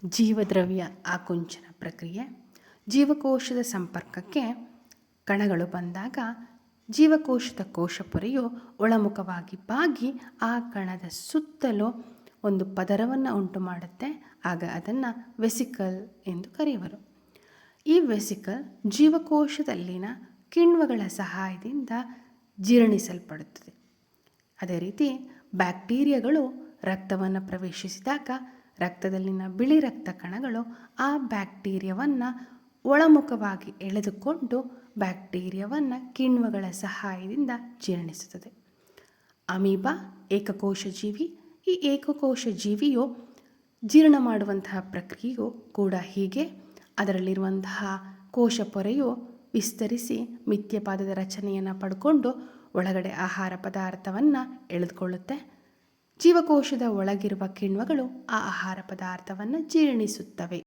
ಜೀವದ್ರವ್ಯ ಆಕುಂಚನ ಪ್ರಕ್ರಿಯೆ. ಜೀವಕೋಶದ ಸಂಪರ್ಕಕ್ಕೆ ಕಣಗಳು ಬಂದಾಗ ಜೀವಕೋಶದ ಕೋಶಪೊರೆಯು ಒಳಮುಖವಾಗಿ ಬಾಗಿ ಆ ಕಣದ ಸುತ್ತಲೂ ಒಂದು ಪದರವನ್ನು ಉಂಟು ಮಾಡುತ್ತೆ. ಆಗ ಅದನ್ನು ವೆಸಿಕಲ್ ಎಂದು ಕರೆಯುವರು. ಈ ವೆಸಿಕಲ್ ಜೀವಕೋಶದಲ್ಲಿನ ಕಿಣ್ವಗಳ ಸಹಾಯದಿಂದ ಜೀರ್ಣಿಸಲ್ಪಡುತ್ತದೆ. ಅದೇ ರೀತಿ ಬ್ಯಾಕ್ಟೀರಿಯಾಗಳು ರಕ್ತವನ್ನು ಪ್ರವೇಶಿಸಿದಾಗ ರಕ್ತದಲ್ಲಿನ ಬಿಳಿ ರಕ್ತ ಕಣಗಳು ಆ ಬ್ಯಾಕ್ಟೀರಿಯಾವನ್ನು ಒಳಮುಖವಾಗಿ ಎಳೆದುಕೊಂಡು ಬ್ಯಾಕ್ಟೀರಿಯಾವನ್ನು ಕಿಣ್ವಗಳ ಸಹಾಯದಿಂದ ಜೀರ್ಣಿಸುತ್ತದೆ. ಅಮೀಬಾ ಏಕಕೋಶ ಜೀವಿ. ಈ ಏಕಕೋಶ ಜೀವಿಯು ಜೀರ್ಣ ಮಾಡುವಂತಹ ಪ್ರಕ್ರಿಯೆಯು ಕೂಡ ಹೀಗೆ. ಅದರಲ್ಲಿರುವಂತಹ ಕೋಶ ಪೊರೆಯು ವಿಸ್ತರಿಸಿ ಮಿಥ್ಯಪಾದದ ರಚನೆಯನ್ನು ಪಡ್ಕೊಂಡು ಒಳಗಡೆ ಆಹಾರ ಪದಾರ್ಥವನ್ನು ಎಳೆದುಕೊಳ್ಳುತ್ತೆ. ಜೀವಕೋಶದ ಒಳಗಿರುವ ಕಿಣ್ವಗಳು ಆ ಆಹಾರ ಪದಾರ್ಥವನ್ನು ಜೀರ್ಣಿಸುತ್ತವೆ.